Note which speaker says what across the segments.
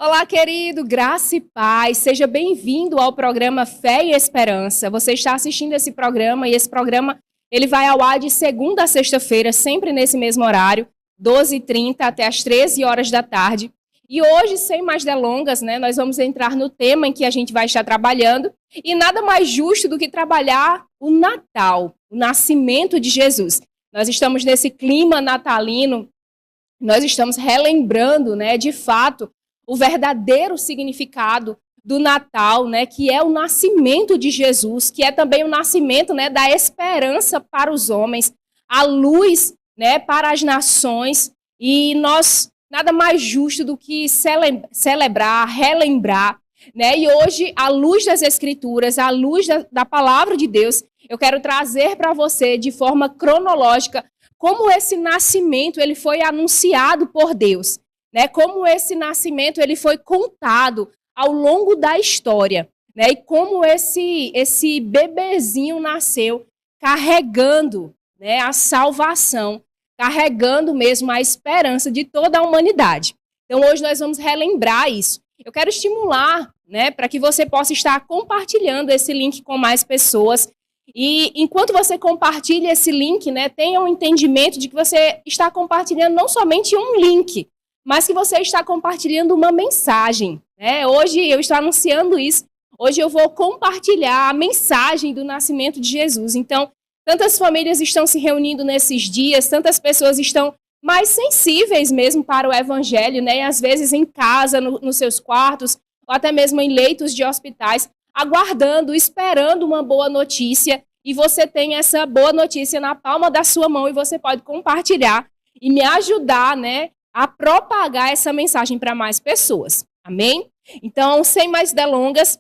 Speaker 1: Olá, querido, graça e paz. Seja bem-vindo ao programa Fé e Esperança. Você está assistindo esse programa e esse programa ele vai ao ar de segunda a sexta-feira, sempre nesse mesmo horário, 12h30 até as 13 horas da tarde. E hoje, sem mais delongas, nós vamos entrar no tema em que a gente vai estar trabalhando. E nada mais justo do que trabalhar o Natal, o nascimento de Jesus. Nós estamos nesse clima natalino, nós estamos relembrando, de fato, o verdadeiro significado do Natal, que é o nascimento de Jesus, que é também o nascimento, da esperança para os homens, a luz, para as nações. E nós, nada mais justo do que celebrar, relembrar, E hoje, à luz das Escrituras, à luz da palavra de Deus, eu quero trazer para você, de forma cronológica, como esse nascimento ele foi anunciado por Deus. Como esse nascimento ele foi contado ao longo da história, e como esse bebezinho nasceu carregando, a salvação, carregando mesmo a esperança de toda a humanidade. Então hoje nós vamos relembrar isso. Eu quero estimular, para que você possa estar compartilhando esse link com mais pessoas. E enquanto você compartilha esse link, tenha um entendimento de que você está compartilhando não somente um link, mas que você está compartilhando uma mensagem. Hoje eu estou anunciando isso. Hoje eu vou compartilhar a mensagem do nascimento de Jesus. Então, tantas famílias estão se reunindo nesses dias, tantas pessoas estão mais sensíveis mesmo para o evangelho, e às vezes em casa, nos seus quartos, ou até mesmo em leitos de hospitais, aguardando, esperando uma boa notícia. E você tem essa boa notícia na palma da sua mão e você pode compartilhar e me ajudar, a propagar essa mensagem para mais pessoas. Amém? Então, sem mais delongas,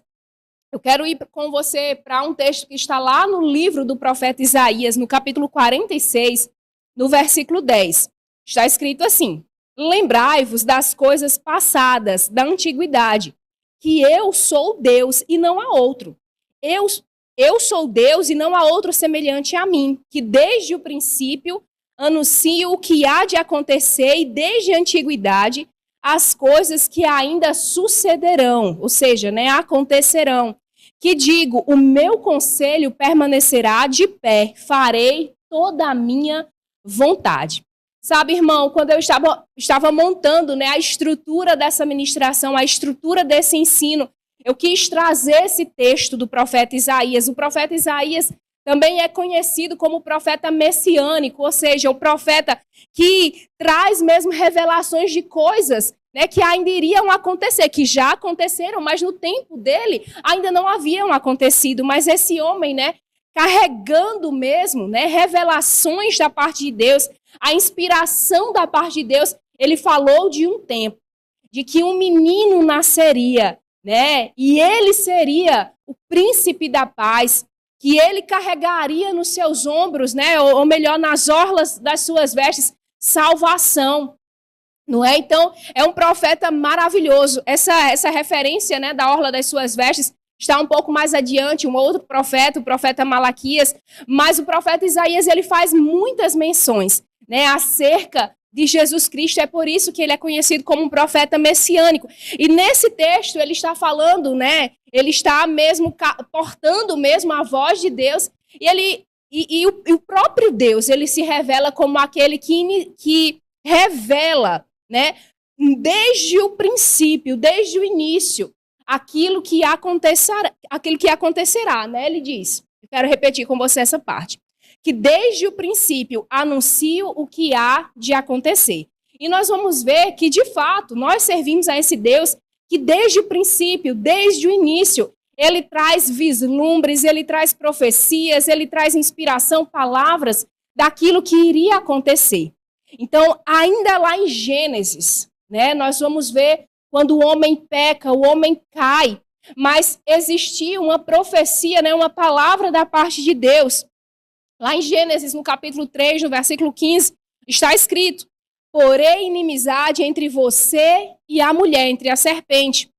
Speaker 1: eu quero ir com você para um texto que está lá no livro do profeta Isaías, no capítulo 46, no versículo 10. Está escrito assim: lembrai-vos das coisas passadas, da antiguidade, que eu sou Deus e não há outro. Eu sou Deus e não há outro semelhante a mim, que desde o princípio anuncio o que há de acontecer e desde a antiguidade as coisas que ainda sucederão, ou seja, acontecerão. Que digo, o meu conselho permanecerá de pé, farei toda a minha vontade. Sabe, irmão, quando eu estava montando a estrutura dessa ministração, a estrutura desse ensino, eu quis trazer esse texto do profeta Isaías. O profeta Isaías também é conhecido como profeta messiânico, ou seja, o profeta que traz mesmo revelações de coisas que ainda iriam acontecer, que já aconteceram, mas no tempo dele ainda não haviam acontecido. Mas esse homem, carregando mesmo revelações da parte de Deus, a inspiração da parte de Deus, ele falou de um tempo, de que um menino nasceria, e ele seria o príncipe da paz, que ele carregaria nos seus ombros, ou melhor, nas orlas das suas vestes, salvação. Não é? Então, é um profeta maravilhoso. Essa referência da orla das suas vestes está um pouco mais adiante, um outro profeta, o profeta Malaquias, mas o profeta Isaías ele faz muitas menções acerca de Jesus Cristo. É por isso que ele é conhecido como um profeta messiânico. E nesse texto ele está falando, ele está mesmo portando mesmo a voz de Deus, e o próprio Deus, ele se revela como aquele que revela, desde o princípio, desde o início, aquilo que acontecerá, Ele diz, eu quero repetir com você essa parte, que desde o princípio anuncio o que há de acontecer. E nós vamos ver que, de fato, nós servimos a esse Deus que desde o princípio, desde o início, ele traz vislumbres, ele traz profecias, ele traz inspiração, palavras daquilo que iria acontecer. Então, ainda lá em Gênesis, nós vamos ver quando o homem peca, o homem cai, mas existia uma profecia, uma palavra da parte de Deus. Lá em Gênesis, no capítulo 3, no versículo 15, está escrito: porém inimizade entre você e a mulher, entre a serpente,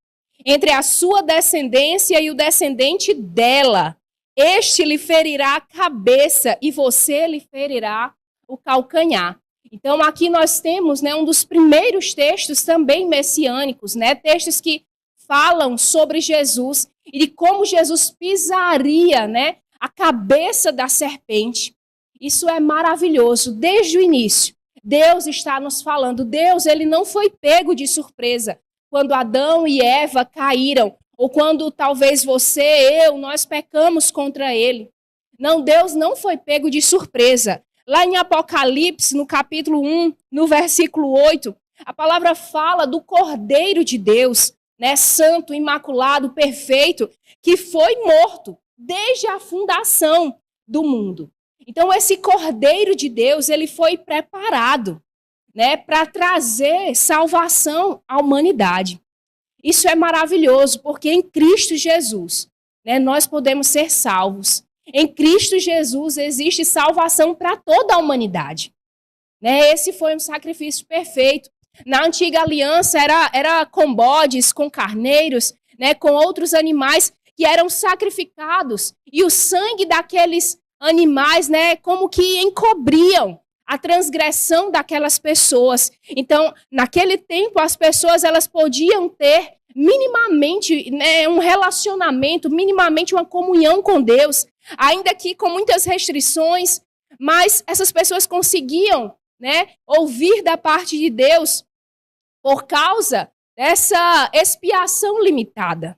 Speaker 1: entre a sua descendência e o descendente dela. Este lhe ferirá a cabeça e você lhe ferirá o calcanhar. Então, aqui nós temos, né, um dos primeiros textos também messiânicos, né, textos que falam sobre Jesus e de como Jesus pisaria, né, a cabeça da serpente. Isso é maravilhoso. Desde o início, Deus está nos falando. Deus, ele não foi pego de surpresa quando Adão e Eva caíram, ou quando talvez você, nós pecamos contra ele. Não, Deus não foi pego de surpresa. Lá em Apocalipse, no capítulo 1, no versículo 8, a palavra fala do Cordeiro de Deus, né, santo, imaculado, perfeito, que foi morto desde a fundação do mundo. Então, esse Cordeiro de Deus, ele foi preparado, né, para trazer salvação à humanidade. Isso é maravilhoso, porque em Cristo Jesus, né, nós podemos ser salvos. Em Cristo Jesus existe salvação para toda a humanidade. Né? Esse foi um sacrifício perfeito. Na antiga aliança era com bodes, com carneiros, né, com outros animais que eram sacrificados. E o sangue daqueles animais, né, como que encobriam a transgressão daquelas pessoas. Então, naquele tempo, as pessoas elas podiam ter minimamente, né, um relacionamento, minimamente uma comunhão com Deus, ainda que com muitas restrições, mas essas pessoas conseguiam, né, ouvir da parte de Deus por causa dessa expiação limitada.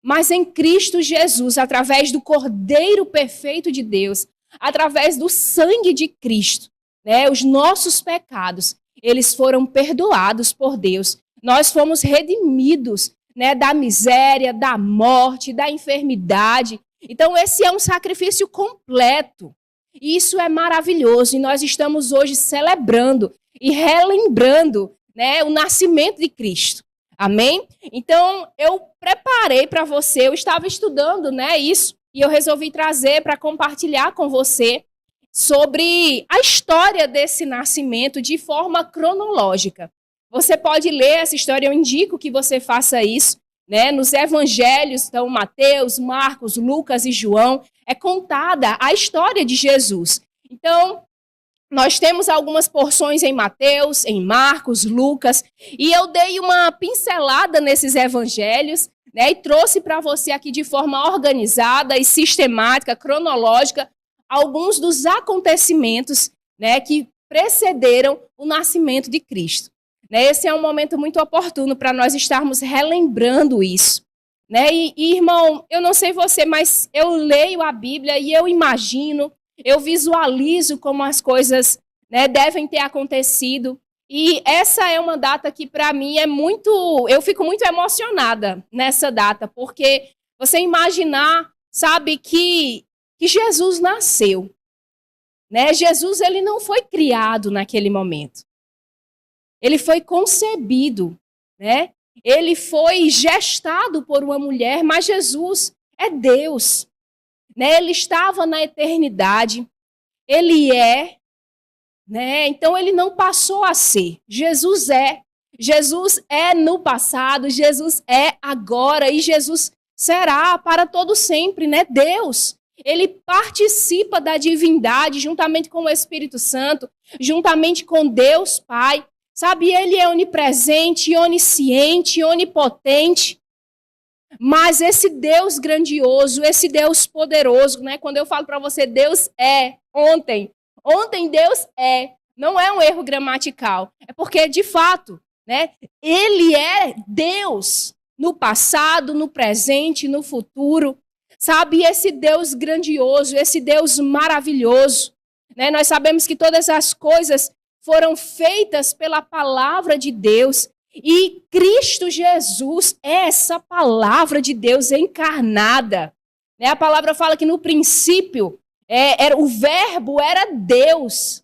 Speaker 1: Mas em Cristo Jesus, através do Cordeiro perfeito de Deus, através do sangue de Cristo, né, os nossos pecados, eles foram perdoados por Deus. Nós fomos redimidos, né, da miséria, da morte, da enfermidade. Então, esse é um sacrifício completo. E isso é maravilhoso. E nós estamos hoje celebrando e relembrando, né, o nascimento de Cristo. Amém? Então, eu preparei para você, eu estava estudando, né, isso, e eu resolvi trazer para compartilhar com você sobre a história desse nascimento de forma cronológica. Você pode ler essa história, eu indico que você faça isso, né? Nos evangelhos, então, Mateus, Marcos, Lucas e João, é contada a história de Jesus. Então, nós temos algumas porções em Mateus, em Marcos, Lucas, e eu dei uma pincelada nesses evangelhos, né, e trouxe para você aqui de forma organizada e sistemática, cronológica, alguns dos acontecimentos, né, que precederam o nascimento de Cristo. Né, esse é um momento muito oportuno para nós estarmos relembrando isso. Né? E, irmão, eu não sei você, mas eu leio a Bíblia e eu imagino, eu visualizo como as coisas, né, devem ter acontecido. E essa é uma data que, para mim, é muito... Eu fico muito emocionada nessa data, porque você imaginar, sabe, que Jesus nasceu. Né? Jesus, ele não foi criado naquele momento. Ele foi concebido, né? Ele foi gestado por uma mulher, mas Jesus é Deus. Né? Ele estava na eternidade, ele é, né? Então ele não passou a ser. Jesus é no passado, Jesus é agora e Jesus será para todo sempre, né? Deus, ele participa da divindade juntamente com o Espírito Santo, juntamente com Deus Pai. Sabe, ele é onipresente, onisciente, onipotente. Mas esse Deus grandioso, esse Deus poderoso, né? Quando eu falo para você, Deus é ontem. Ontem Deus é. Não é um erro gramatical. É porque, de fato, né? Ele é Deus no passado, no presente, no futuro. Sabe, esse Deus grandioso, esse Deus maravilhoso. Né? Nós sabemos que todas as coisas foram feitas pela palavra de Deus. E Cristo Jesus é essa palavra de Deus encarnada. Né? A palavra fala que no princípio o verbo era Deus.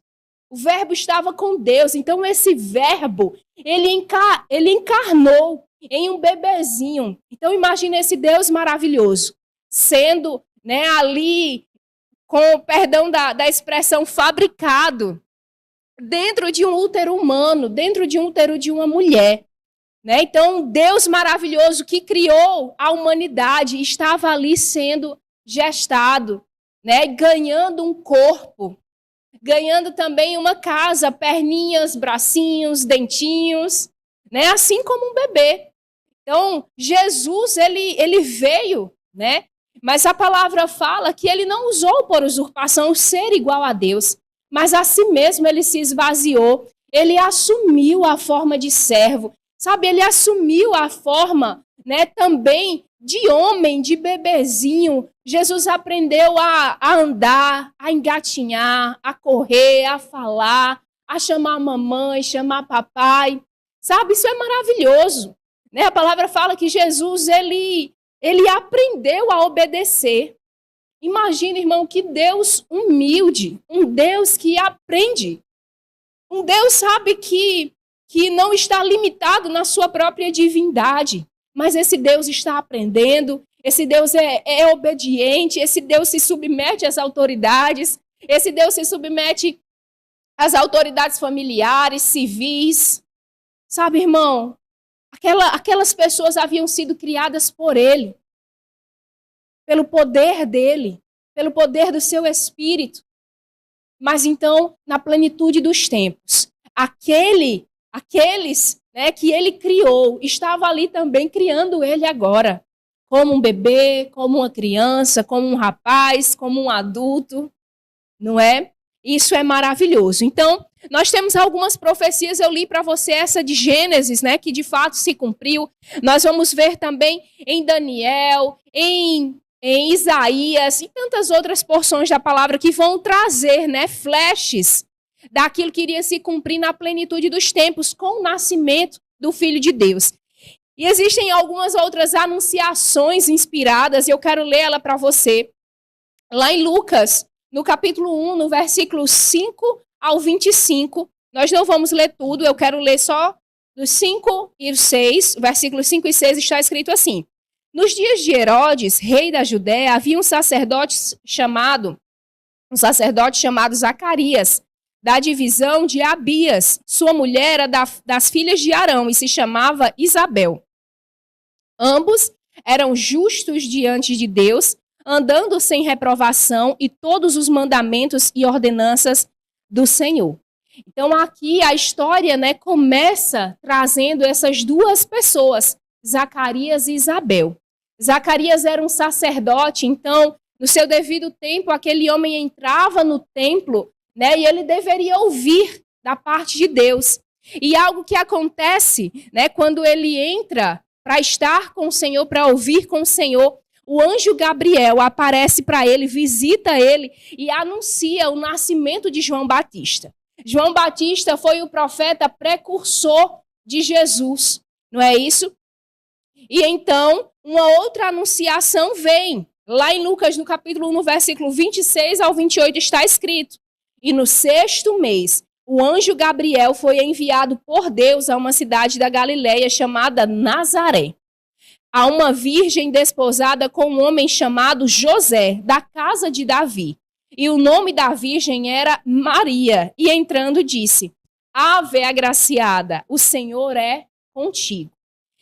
Speaker 1: O verbo estava com Deus. Então esse verbo, ele encarnou em um bebezinho. Então imagine esse Deus maravilhoso sendo, né, ali, com perdão da expressão, fabricado dentro de um útero humano, dentro de um útero de uma mulher. Né? Então, Deus maravilhoso que criou a humanidade estava ali sendo gestado, né? Ganhando um corpo. ganhando também uma casa, perninhas, bracinhos, dentinhos, né? Assim como um bebê. Então, Jesus, ele veio, né? Mas a palavra fala que ele não usou por usurpação o ser igual a Deus, mas a si mesmo ele se esvaziou, ele assumiu a forma de servo, sabe? Ele assumiu a forma, né, também de homem, de bebezinho. Jesus aprendeu a andar, a engatinhar, a correr, a falar, a chamar mamãe, chamar papai. Sabe, isso é maravilhoso, né? A palavra fala que Jesus, ele aprendeu a obedecer. Imagina, irmão, que Deus humilde, um Deus que aprende. Um Deus, sabe, que não está limitado na sua própria divindade, mas esse Deus está aprendendo, esse Deus é obediente, esse Deus se submete às autoridades, esse Deus se submete às autoridades familiares, civis. Sabe, irmão, aquelas pessoas haviam sido criadas por ele, pelo poder dele, pelo poder do seu espírito. Mas então, na plenitude dos tempos, aqueles, né, que ele criou, estava ali também criando ele agora, como um bebê, como uma criança, como um rapaz, como um adulto, não é? Isso é maravilhoso. Então, nós temos algumas profecias, eu li para você essa de Gênesis, né, que de fato se cumpriu. Nós vamos ver também em Daniel, em Isaías e tantas outras porções da palavra que vão trazer, né, flashes daquilo que iria se cumprir na plenitude dos tempos com o nascimento do Filho de Deus. E existem algumas outras anunciações inspiradas, e eu quero ler ela para você. Lá em Lucas, no capítulo 1, no versículo 5 ao 25, nós não vamos ler tudo, eu quero ler só dos 5 e 6, versículos 5 e 6 está escrito assim: nos dias de Herodes, rei da Judéia, havia um sacerdote chamado Zacarias, da divisão de Abias. Sua mulher era das filhas de Arão e se chamava Isabel. Ambos eram justos diante de Deus, andando sem reprovação e todos os mandamentos e ordenanças do Senhor. Então aqui a história, né, começa trazendo essas duas pessoas, Zacarias e Isabel. Zacarias era um sacerdote, então, no seu devido tempo, aquele homem entrava no templo, né, e ele deveria ouvir da parte de Deus. E algo que acontece, né, quando ele entra para estar com o Senhor, para ouvir com o Senhor, o anjo Gabriel aparece para ele, visita ele e anuncia o nascimento de João Batista. João Batista foi o profeta precursor de Jesus, não é isso? E então, uma outra anunciação vem. Lá em Lucas, no capítulo 1, no versículo 26 ao 28, está escrito: e no 6º mês, o anjo Gabriel foi enviado por Deus a uma cidade da Galileia chamada Nazaré, a uma virgem desposada com um homem chamado José, da casa de Davi. E o nome da virgem era Maria. E entrando disse: Ave agraciada, o Senhor é contigo.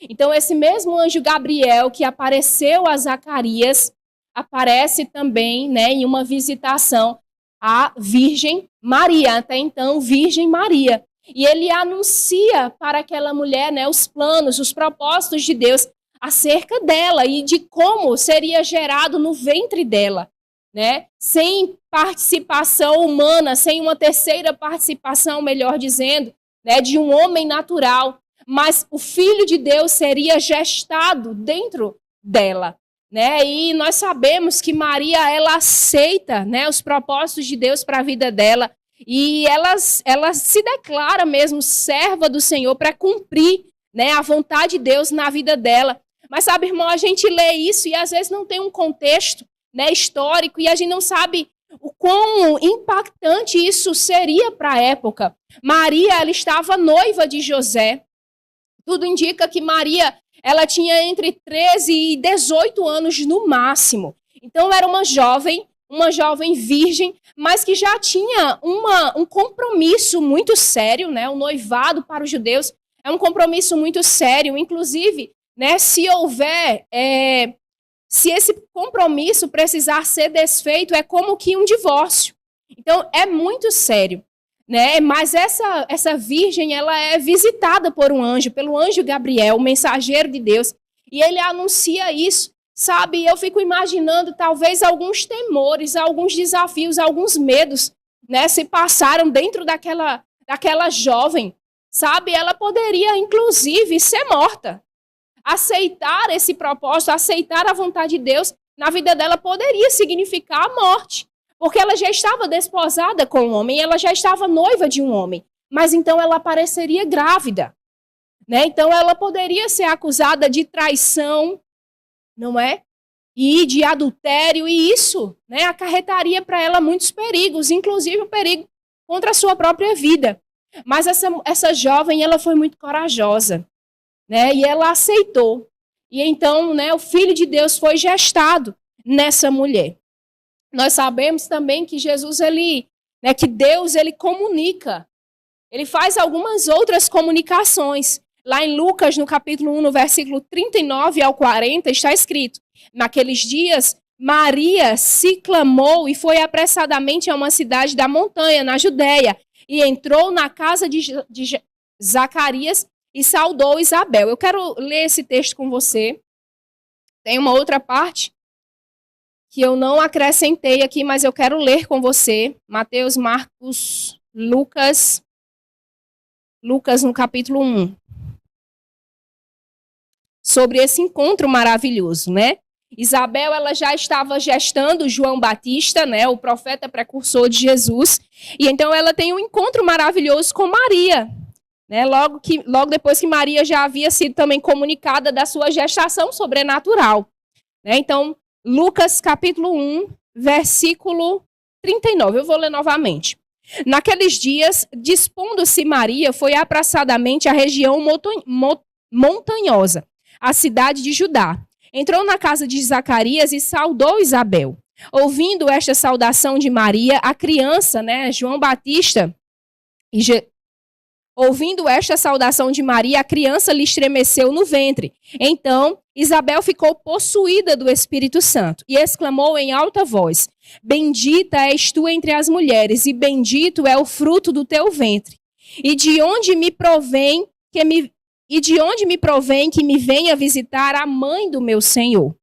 Speaker 1: Então esse mesmo anjo Gabriel que apareceu a Zacarias, aparece também, né, em uma visitação à Virgem Maria, até então Virgem Maria. E ele anuncia para aquela mulher, né, os planos, os propósitos de Deus acerca dela e de como seria gerado no ventre dela, né? Sem participação humana, sem uma terceira participação, melhor dizendo, né, de um homem natural, mas o Filho de Deus seria gestado dentro dela, né? E nós sabemos que Maria, ela aceita, né, os propósitos de Deus para a vida dela, e ela se declara mesmo serva do Senhor para cumprir, né, a vontade de Deus na vida dela. Mas sabe, irmão, a gente lê isso e às vezes não tem um contexto, né, histórico, e a gente não sabe o quão impactante isso seria para a época. Maria, ela estava noiva de José. Tudo indica que Maria, ela tinha entre 13 e 18 anos no máximo. Então, era uma jovem virgem, mas que já tinha um compromisso muito sério, né? O noivado para os judeus é um compromisso muito sério. Inclusive, né, se esse compromisso precisar ser desfeito, é como que um divórcio. Então, é muito sério, né? Mas essa virgem, ela é visitada por um anjo, pelo anjo Gabriel, o mensageiro de Deus, e ele anuncia isso, sabe? Eu fico imaginando, talvez, alguns temores, alguns desafios, alguns medos, né? Se passaram dentro daquela jovem, sabe? Ela poderia, inclusive, ser morta. Aceitar esse propósito, aceitar a vontade de Deus na vida dela poderia significar a morte, porque ela já estava desposada com um homem, ela já estava noiva de um homem, mas então ela apareceria grávida, né? Então ela poderia ser acusada de traição, não é? E de adultério, e isso, né, acarretaria para ela muitos perigos, inclusive o perigo contra a sua própria vida. Mas essa jovem, ela foi muito corajosa, né? E ela aceitou. E então, né, o Filho de Deus foi gestado nessa mulher. Nós sabemos também que Jesus, que Deus, ele comunica. Ele faz algumas outras comunicações. Lá em Lucas, no capítulo 1, no versículo 39 ao 40, está escrito: naqueles dias, Maria se clamou e foi apressadamente a uma cidade da montanha, na Judéia, e entrou na casa de Zacarias e saudou Isabel. Eu quero ler esse texto com você. Tem uma outra parte que eu não acrescentei aqui, mas eu quero ler com você. Mateus, Marcos, Lucas no capítulo 1. Sobre esse encontro maravilhoso, né? Isabel, ela já estava gestando João Batista, né, o profeta precursor de Jesus, e então ela tem um encontro maravilhoso com Maria, né, logo depois que Maria já havia sido também comunicada da sua gestação sobrenatural, né? Então, Lucas capítulo 1, versículo 39, eu vou ler novamente. Naqueles dias, dispondo-se Maria, foi apressadamente à região montanhosa, a cidade de Judá. Entrou na casa de Zacarias e saudou Isabel. Ouvindo esta saudação de Maria, a criança, né, João Batista, ouvindo esta saudação de Maria, a criança lhe estremeceu no ventre. Então, Isabel ficou possuída do Espírito Santo e exclamou em alta voz: bendita és tu entre as mulheres, e bendito é o fruto do teu ventre. E de onde me provém que me venha visitar a mãe do meu Senhor?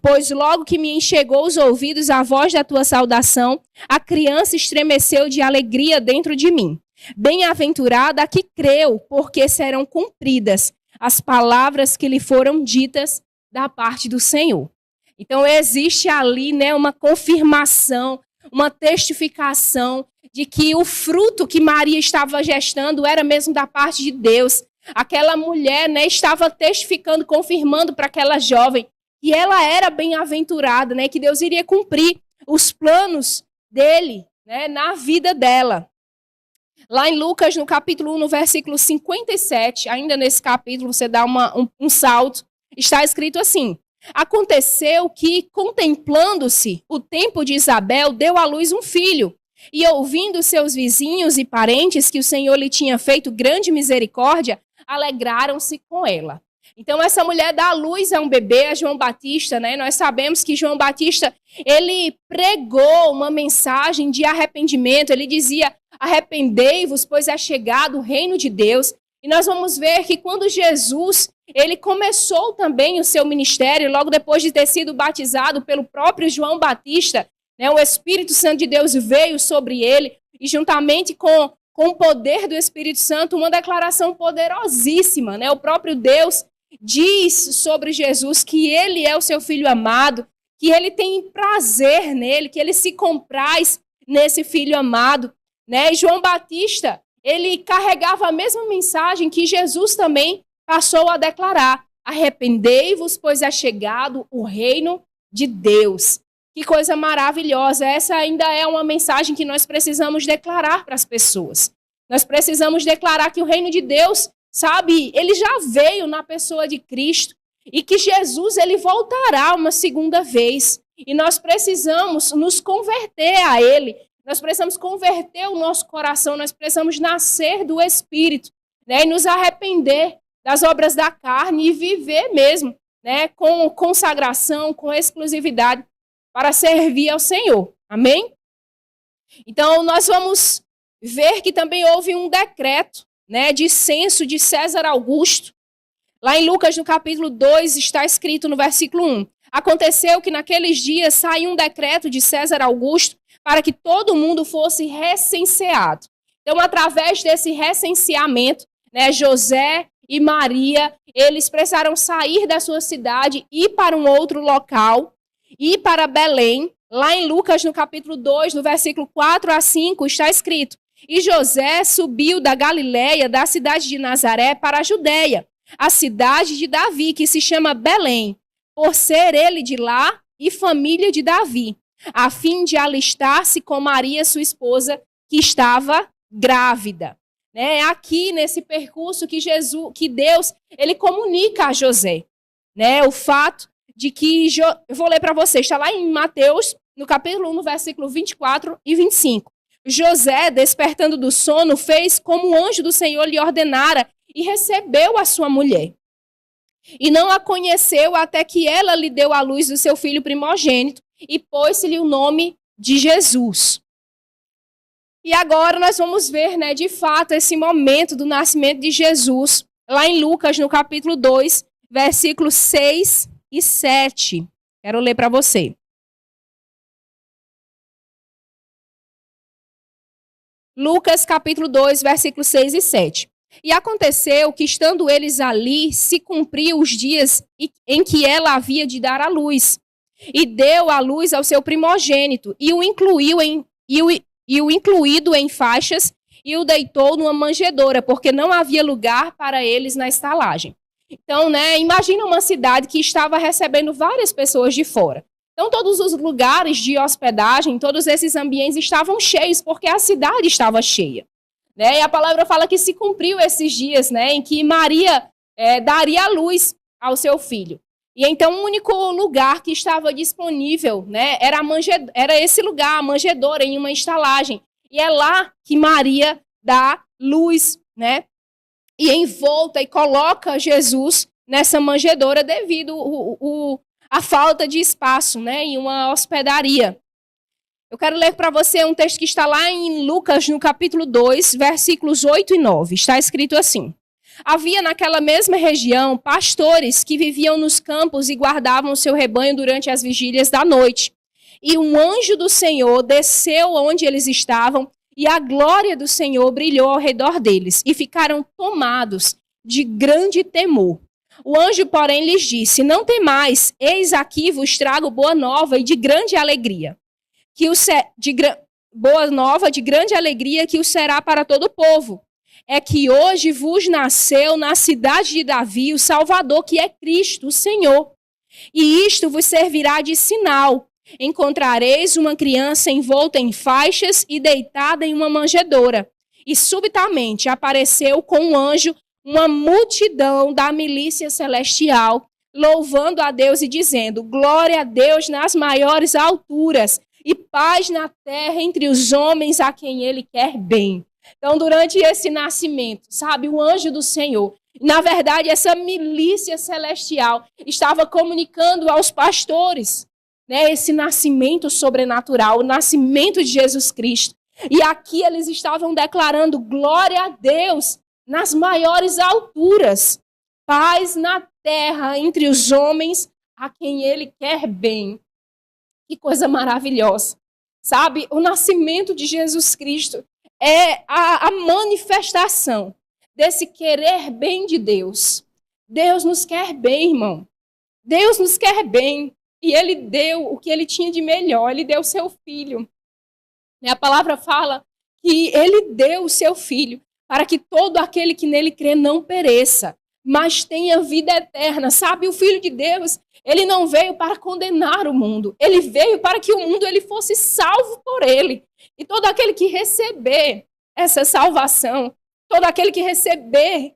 Speaker 1: Pois logo que me enxergou os ouvidos a voz da tua saudação, a criança estremeceu de alegria dentro de mim. Bem-aventurada a que creu, porque serão cumpridas as palavras que lhe foram ditas da parte do Senhor. Então existe ali, né, uma confirmação, uma testificação de que o fruto que Maria estava gestando era mesmo da parte de Deus. Aquela mulher, né, estava testificando, confirmando para aquela jovem que ela era bem-aventurada, né, que Deus iria cumprir os planos dele, né, na vida dela. Lá em Lucas, no capítulo 1, no versículo 57, ainda nesse capítulo, você dá um salto, está escrito assim: aconteceu que, contemplando-se o tempo de Isabel, deu à luz um filho. E ouvindo seus vizinhos e parentes que o Senhor lhe tinha feito grande misericórdia, alegraram-se com ela. Então, essa mulher dá à luz a um bebê, a João Batista, né? Nós sabemos que João Batista, ele pregou uma mensagem de arrependimento. Ele dizia: arrependei-vos, pois é chegado o reino de Deus. E nós vamos ver que quando Jesus, ele começou também o seu ministério, logo depois de ter sido batizado pelo próprio João Batista, né? O Espírito Santo de Deus veio sobre ele, e juntamente com o poder do Espírito Santo, uma declaração poderosíssima, né? O próprio Deus diz sobre Jesus que ele é o seu filho amado, que ele tem prazer nele, que ele se compraz nesse filho amado, né? E João Batista, ele carregava a mesma mensagem que Jesus também passou a declarar: arrependei-vos, pois é chegado o reino de Deus. Que coisa maravilhosa! Essa ainda é uma mensagem que nós precisamos declarar para as pessoas. Nós precisamos declarar que o reino de Deus, sabe, ele já veio na pessoa de Cristo e que Jesus, ele voltará uma segunda vez. E nós precisamos nos converter a ele. Nós precisamos converter o nosso coração, nós precisamos nascer do Espírito, né, e nos arrepender das obras da carne e viver mesmo, né, com consagração, com exclusividade, para servir ao Senhor. Amém? Então, nós vamos ver que também houve um decreto, né, de censo de César Augusto. Lá em Lucas, no capítulo 2, está escrito no versículo 1. Aconteceu que naqueles dias saiu um decreto de César Augusto para que todo mundo fosse recenseado. Então, através desse recenseamento, né, José e Maria, eles precisaram sair da sua cidade, ir para um outro local, ir para Belém. Lá em Lucas, no capítulo 2, no versículo 4 a 5, está escrito: E José subiu da Galiléia, da cidade de Nazaré, para a Judéia, a cidade de Davi, que se chama Belém, por ser ele de lá e família de Davi, a fim de alistar-se com Maria, sua esposa, que estava grávida. É aqui nesse percurso que Deus, ele comunica a José, né, o fato de que, eu vou ler para vocês, está lá em Mateus, no capítulo 1, no versículo 24 e 25. José, despertando do sono, fez como o anjo do Senhor lhe ordenara e recebeu a sua mulher. E não a conheceu até que ela lhe deu à luz do seu filho primogênito e pôs-lhe o nome de Jesus. E agora nós vamos ver, né, de fato, esse momento do nascimento de Jesus, lá em Lucas, no capítulo 2, versículos 6 e 7. Quero ler para você. Lucas, capítulo 2, versículos 6 e 7. E aconteceu que, estando eles ali, se cumpriu os dias em que ela havia de dar à luz. E deu à luz ao seu primogênito, e o incluído em faixas, e o deitou numa manjedoura, porque não havia lugar para eles na estalagem. Então, né, imagina uma cidade que estava recebendo várias pessoas de fora. Então, todos os lugares de hospedagem, todos esses ambientes estavam cheios, porque a cidade estava cheia. Né? E a palavra fala que se cumpriu esses dias, né, em que Maria daria a luz ao seu filho. E então o único lugar que estava disponível, né, era esse lugar, a manjedoura, em uma estalagem. E é lá que Maria dá luz, né? E envolta e coloca Jesus nessa manjedoura devido à falta de espaço, né, em uma hospedaria. Eu quero ler para você um texto que está lá em Lucas, no capítulo 2, versículos 8 e 9. Está escrito assim: Havia naquela mesma região pastores que viviam nos campos e guardavam o seu rebanho durante as vigílias da noite. E um anjo do Senhor desceu onde eles estavam, e a glória do Senhor brilhou ao redor deles, e ficaram tomados de grande temor. O anjo, porém, lhes disse: Não temais, eis aqui vos trago boa nova e de grande alegria. Boa nova de grande alegria que o será para todo o povo. É que hoje vos nasceu na cidade de Davi o Salvador, que é Cristo, o Senhor. E isto vos servirá de sinal. Encontrareis uma criança envolta em faixas e deitada em uma manjedoura. E subitamente apareceu com um anjo uma multidão da milícia celestial, louvando a Deus e dizendo: Glória a Deus nas maiores alturas e paz na terra entre os homens a quem ele quer bem. Então, durante esse nascimento, sabe, o anjo do Senhor, na verdade, essa milícia celestial estava comunicando aos pastores, né, esse nascimento sobrenatural, o nascimento de Jesus Cristo. E aqui eles estavam declarando glória a Deus nas maiores alturas, paz na terra entre os homens a quem ele quer bem. Que coisa maravilhosa. Sabe, o nascimento de Jesus Cristo é a manifestação desse querer bem de Deus. Deus nos quer bem, irmão. Deus nos quer bem. E ele deu o que ele tinha de melhor. Ele deu o seu filho. E a palavra fala que ele deu o seu filho para que todo aquele que nele crê não pereça, mas tenha vida eterna. Sabe, o Filho de Deus, ele não veio para condenar o mundo. Ele veio para que o mundo ele fosse salvo por ele. E todo aquele que receber essa salvação, todo aquele que receber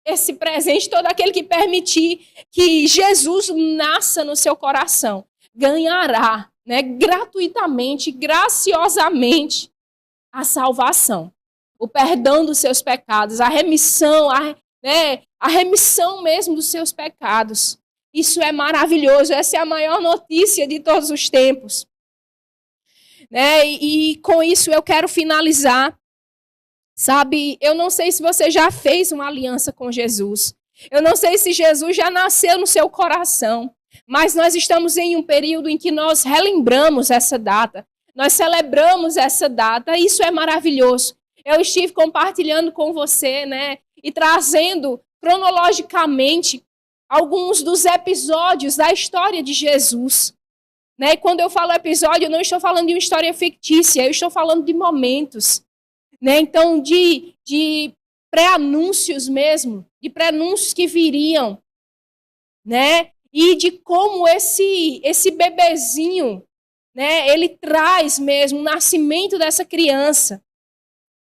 Speaker 1: esse presente, todo aquele que permitir que Jesus nasça no seu coração, ganhará, né, gratuitamente, graciosamente, a salvação, o perdão dos seus pecados, a remissão, a remissão mesmo dos seus pecados. Isso é maravilhoso, essa é a maior notícia de todos os tempos. né? E com isso eu quero finalizar. Sabe, eu não sei se você já fez uma aliança com Jesus. Eu não sei se Jesus já nasceu no seu coração. Mas nós estamos em um período em que nós relembramos essa data. Nós celebramos essa data. Isso é maravilhoso. Eu estive compartilhando com você, né? E trazendo cronologicamente alguns dos episódios da história de Jesus. Né? E quando eu falo episódio, eu não estou falando de uma história fictícia. Eu estou falando de momentos. Né? Então, de pré-anúncios mesmo, de pré-anúncios que viriam, né? E de como esse bebezinho, né? Ele traz mesmo o nascimento dessa criança.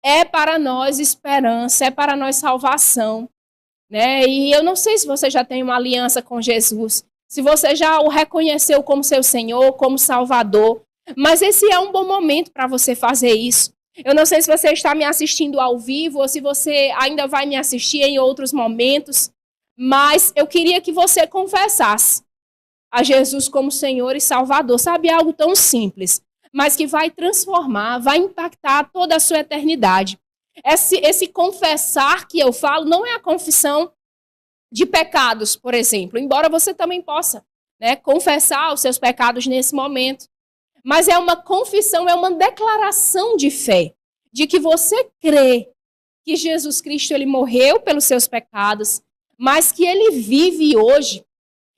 Speaker 1: É para nós esperança, é para nós salvação, né? E eu não sei se você já tem uma aliança com Jesus, se você já o reconheceu como seu Senhor, como Salvador, mas esse é um bom momento para você fazer isso. Eu não sei se você está me assistindo ao vivo ou se você ainda vai me assistir em outros momentos, mas eu queria que você confessasse a Jesus como Senhor e Salvador. Sabe, algo tão simples, mas que vai transformar, vai impactar toda a sua eternidade. Esse confessar que eu falo não é a confissão de pecados, por exemplo, embora você também possa, né, confessar os seus pecados nesse momento. Mas é uma confissão, é uma declaração de fé, de que você crê que Jesus Cristo ele morreu pelos seus pecados, mas que ele vive hoje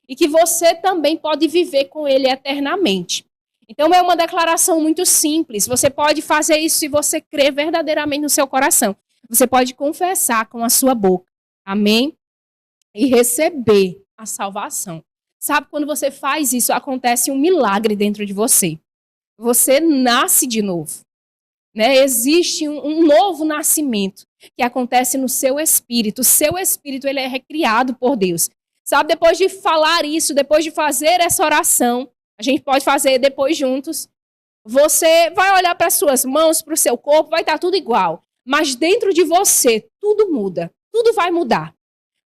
Speaker 1: e que você também pode viver com ele eternamente. Então é uma declaração muito simples. Você pode fazer isso se você crê verdadeiramente no seu coração. Você pode confessar com a sua boca. Amém? E receber a salvação. Sabe, quando você faz isso, acontece um milagre dentro de você. Você nasce de novo, né? Existe um novo nascimento que acontece no seu espírito. O seu espírito ele é recriado por Deus. Sabe, depois de falar isso, depois de fazer essa oração, a gente pode fazer depois juntos, você vai olhar para as suas mãos, para o seu corpo, vai estar tudo igual. Mas dentro de você, tudo muda, tudo vai mudar.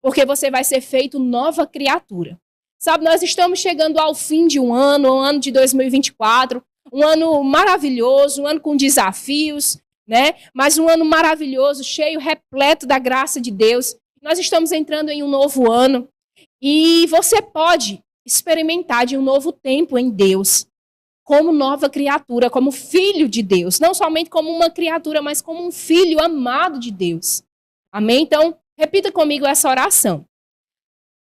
Speaker 1: Porque você vai ser feito nova criatura. Sabe, nós estamos chegando ao fim de um ano, o ano de 2024, um ano maravilhoso, um ano com desafios, né? Mas um ano maravilhoso, cheio, repleto da graça de Deus. Nós estamos entrando em um novo ano e você pode experimentar de um novo tempo em Deus, como nova criatura, como filho de Deus. Não somente como uma criatura, mas como um filho amado de Deus. Amém? Então, repita comigo essa oração.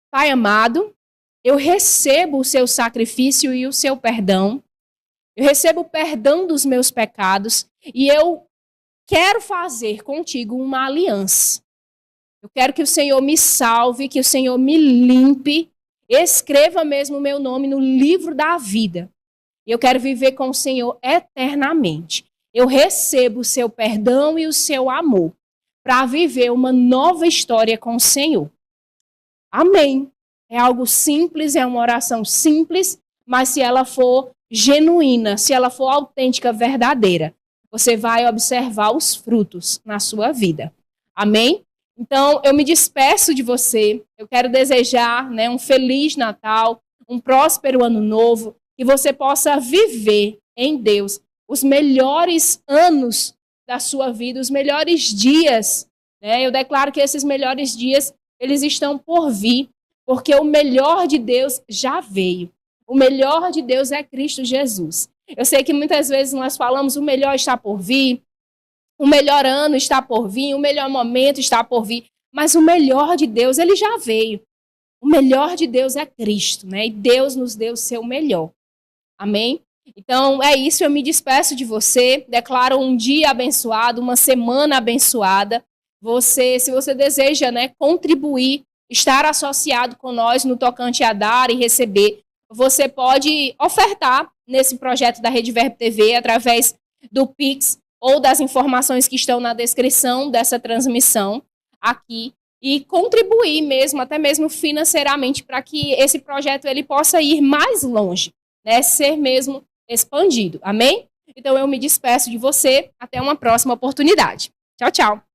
Speaker 1: Pai amado, eu recebo o seu sacrifício e o seu perdão. Eu recebo o perdão dos meus pecados e eu quero fazer contigo uma aliança. Eu quero que o Senhor me salve, que o Senhor me limpe, escreva mesmo o meu nome no livro da vida. Eu quero viver com o Senhor eternamente. Eu recebo o seu perdão e o seu amor para viver uma nova história com o Senhor. Amém. É algo simples, é uma oração simples, mas se ela for genuína, se ela for autêntica, verdadeira, você vai observar os frutos na sua vida. Amém? Então, eu me despeço de você. Eu quero desejar, né, um feliz Natal, um próspero ano novo, que você possa viver em Deus os melhores anos da sua vida, os melhores dias. Né? Eu declaro que esses melhores dias, eles estão por vir, porque o melhor de Deus já veio. O melhor de Deus é Cristo Jesus. Eu sei que muitas vezes nós falamos o melhor está por vir, o melhor ano está por vir, o melhor momento está por vir, mas o melhor de Deus, ele já veio. O melhor de Deus é Cristo, né? E Deus nos deu o seu melhor. Amém? Então, é isso, eu me despeço de você, declaro um dia abençoado, uma semana abençoada. Você, se você deseja, né, contribuir, estar associado com nós no tocante a dar e receber, você pode ofertar nesse projeto da Rede Verbo TV através do Pix ou das informações que estão na descrição dessa transmissão aqui e contribuir mesmo, até mesmo financeiramente, para que esse projeto ele possa ir mais longe, né, ser mesmo expandido. Amém? Então eu me despeço de você, até uma próxima oportunidade. Tchau, tchau.